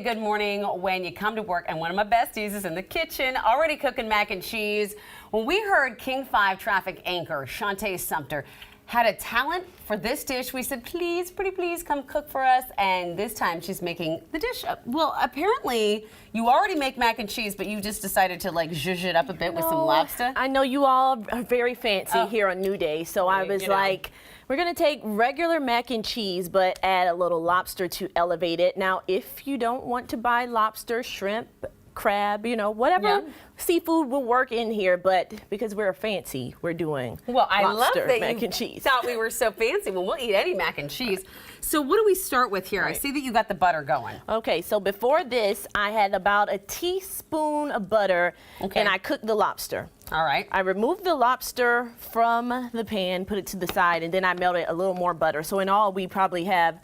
Good morning when you come to work and one of my besties is in the kitchen already cooking mac and cheese. When we heard King 5 traffic anchor Shante Sumpter had a talent for this dish, we said, please, pretty please come cook for us. And this time she's making the dish. Well, apparently you already make mac and cheese, but you just decided to like zhuzh it up a bit with some lobster. I know you all are very fancy here on New Day, so I was like, we're gonna take regular mac and cheese, but add a little lobster to elevate it. Now, if you don't want to buy lobster, shrimp, crab, you know, whatever seafood will work in here, but because we're fancy, we're doing I love that mac and cheese. Thought we were so fancy. Well, we'll eat any mac and cheese. So what do we start with here? I see that you got the butter going. Okay, so before this, I had about a teaspoon of butter, and I cooked the lobster. All right. I removed the lobster from the pan, put it to the side, and then I melted a little more butter. So in all, we probably have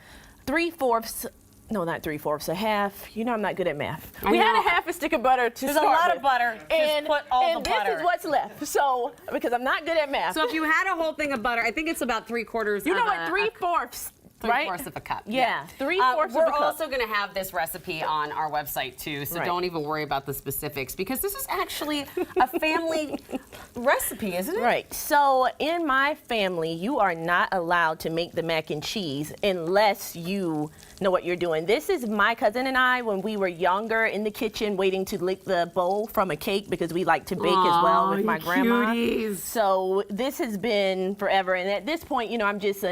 3/4. No, not 3/4, a half. You know I'm not good at math. We had a half a stick of butter to There's start a lot with. of butter. Just put all the butter. And this is what's left. So, because I'm not good at math. So if you had a whole thing of butter, I think it's about 3/4. You know what, 3/4, right? 3/4 of a cup. Yeah, 3/4 of a cup. We're also going to have this recipe on our website too, so don't even worry about the specifics because this is actually a family recipe, isn't it? Right. So in my family, you are not allowed to make the mac and cheese unless you know what you're doing. This is my cousin and I when we were younger in the kitchen waiting to lick the bowl from a cake because we like to bake as well with my grandma. Cuties. So this has been forever, and at this point, you know, I'm just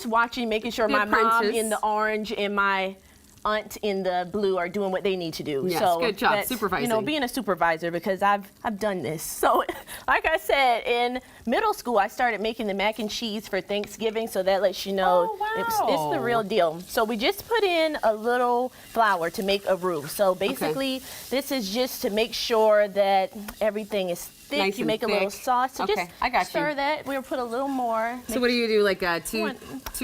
watching, making sure my mom in the orange and my aunt in the blue are doing what they need to do. Yes, so good job, supervising. You know, being a supervisor because I've done this. So, like I said, in middle school, I started making the mac and cheese for Thanksgiving. So that lets you know it's the real deal. So we just put in a little flour to make a roux. So basically, this is just to make sure that everything is thick. Nice you make a little sauce. So just stir that. We'll put a little more. So what do you do? Like two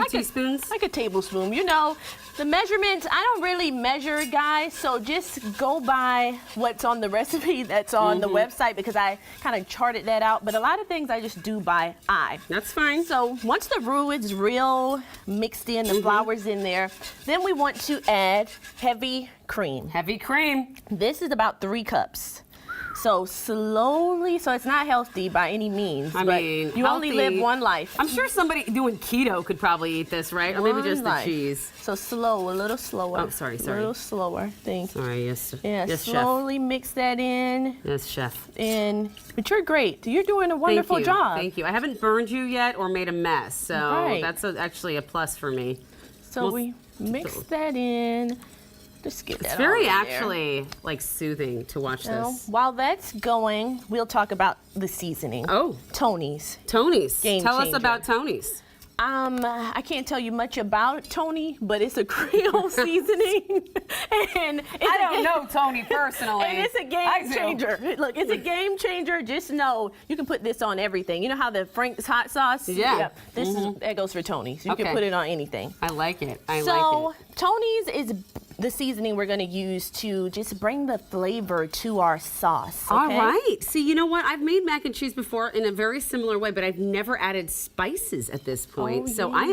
teaspoons? Like a tablespoon. You know, the measurements, I don't really measure, guys. So just go by what's on the recipe that's on the website because I kind of charted that out. But a lot of things I just do by eye. That's fine. So once the roux is real mixed in, the flour's in there, then we want to add heavy cream. Heavy cream. This is about 3 cups. So slowly, so it's not healthy by any means. I mean, you only live one life. I'm sure somebody doing keto could probably eat this, right? Or maybe just the cheese. So slow, a little slower. Oh, sorry. A little slower. Sorry, yes. Yeah, yes, slowly chef. mix that in. Yes, chef. But you're great. You're doing a wonderful job. Thank you. I haven't burned you yet or made a mess, so that's actually a plus for me. So we mix that in. Just get it's that very actually like soothing to watch this. While that's going, we'll talk about the seasoning. Oh. Tony's. Tony's. Game Tell changer. us about Tony's. I can't tell you much about Tony, but it's a Creole seasoning. And I don't know Tony personally. And it's a game changer. Look, it's a game changer. Just know you can put this on everything. You know how the Frank's hot sauce? Yeah. Yep. This is that goes for Tony's. You can put it on anything. I like it. I like it. So Tony's is the seasoning we're going to use to just bring the flavor to our sauce. Okay? All right. See, you know what? I've made mac and cheese before in a very similar way, but I've never added spices at this point. So I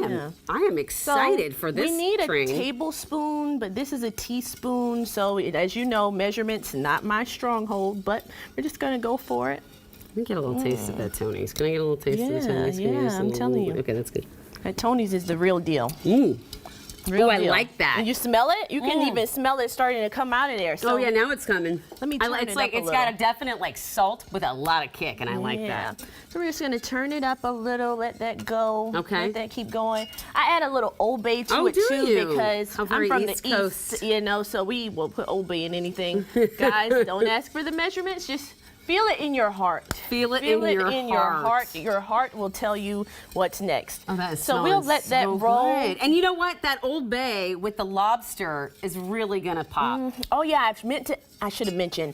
am excited for this. We need a tablespoon, but this is a teaspoon. So as you know, measurement's not my stronghold, but we're just going to go for it. Let me get a little taste of that Tony's. Can I get a little taste of the Tony's? Yeah, I'm telling you. Okay, that's good. That Tony's is the real deal. Oh, I like that. And you smell it? You can even smell it starting to come out of there. So oh yeah, now it's coming. Let me turn it up a little. It's got a definite like salt with a lot of kick, and I like that. So we're just gonna turn it up a little, let that go. Okay. Let that keep going. I add a little Old Bay to it too because I'm from the East, you know, so we will put Old Bay in anything. Guys, don't ask for the measurements, just feel it in your heart. Feel it in your heart. Your heart will tell you what's next. Oh, that is so we'll let that roll. Good. And you know what? That Old Bay with the lobster is really gonna pop. Oh yeah, I should have mentioned.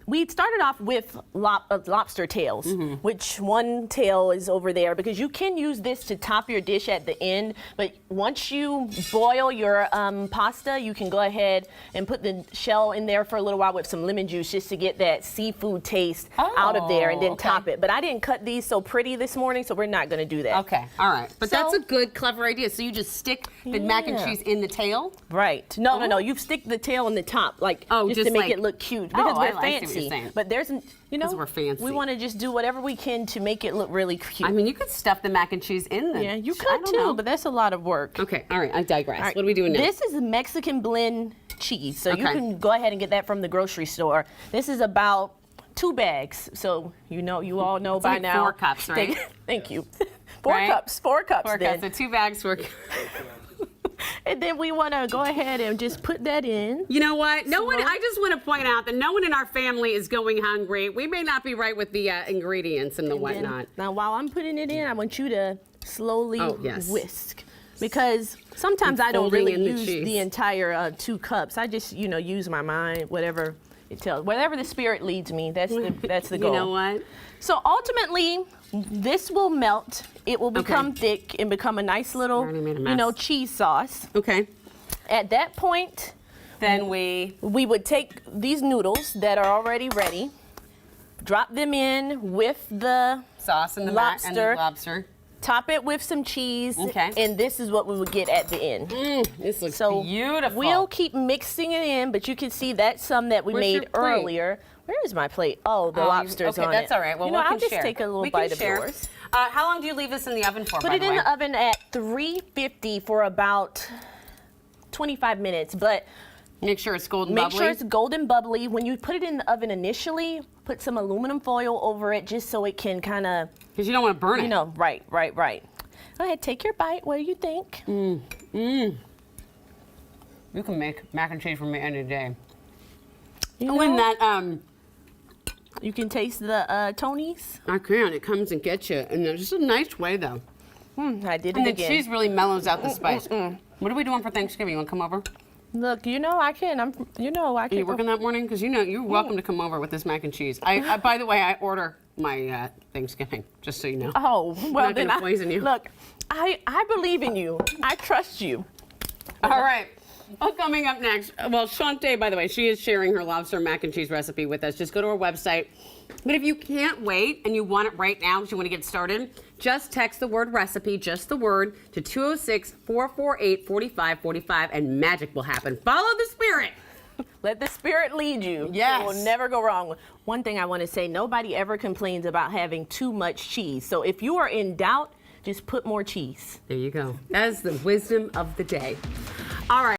We started off with lobster tails, which one tail is over there because you can use this to top your dish at the end. But once you boil your pasta, you can go ahead and put the shell in there for a little while with some lemon juice just to get that seafood taste taste out of there and then okay. top it. But I didn't cut these so pretty this morning, so we're not going to do that. Okay, all right. But So- that's a good, clever idea. So you just stick the mac and Yeah. cheese in the tail? Right. No. You stick the tail on the top, like just to just make like- it look cute. Oh, Because we're I see what you're fancy. saying. But there's, you know, 'Cause we're fancy. we want to just do whatever we can to make it look really cute. I mean, you could stuff the mac and cheese in the... yeah, you I could don't too, know. but that's a lot of work. Okay, all right, I digress. All right, What are we doing now? This is a Mexican blend cheese, so you Okay. can go ahead and get that from the grocery store. This is about 2 bags, so you all know by like now. 4 cups, right? Thank you. 4 Right? cups. 4 cups. 4 then. cups, so 2 bags for... And then we want to go ahead and just put that in. You know what? No one. Slow. I just want to point out that no one in our family is going hungry. We may not be right with the ingredients and the Then- whatnot. Now, while I'm putting it in, I want you to slowly Oh, yes. whisk. Because sometimes And I don't folding really in the use cheese. the entire 2 cups. I just, use my mind, whatever it tells. Whatever the spirit leads me, that's the goal. You know what? So ultimately, this will melt. It will become thick and become a nice little, already made a mess. cheese sauce. Okay. At that point, Then we... would take these noodles that are already ready, drop them in with the Sauce and the mac and the Lobster. lobster. top it with some cheese, Okay. and this is what we would get at the end. This looks So beautiful. we'll keep mixing it in, but you can see that's some that we Where's your made plate? earlier. Where is my plate? Oh, the lobster's okay, on that's it. all right. Well, you know, we can I'll just share. take a little We can bite of share. yours. How long do you leave this in the oven for, Put by it the in way? the oven at 350 for about 25 minutes, but Make sure it's golden make bubbly. sure it's golden bubbly. When you put it in the oven initially, put some aluminum foil over it just so it can kind of, Because you don't want to burn it. right. Go ahead, take your bite. What do you think? You can make mac and cheese for me any day. You Oh, and know, that, you can taste the Tony's. I can. It comes and gets you in just a nice way, though. I did And it the again. cheese really mellows out the spice. What are we doing for Thanksgiving? You want to come over? Look, I can. I can. Are you working that morning? Because you're welcome to come over with this mac and cheese. I by the way, I order my Thanksgiving, just so you know. Oh, well not then gonna poison you. Look, I believe in you. I trust you. All right. Well, coming up next, well, Shante, by the way, she is sharing her lobster mac and cheese recipe with us. Just go to her website. But if you can't wait and you want it right now because you want to get started, just text the word recipe, just the word, to 206-448-4545, and magic will happen. Follow the spirit. Let the spirit lead you. Yes. You will never go wrong. One thing I want to say, nobody ever complains about having too much cheese. So if you are in doubt, just put more cheese. There you go. That is the wisdom of the day. All right.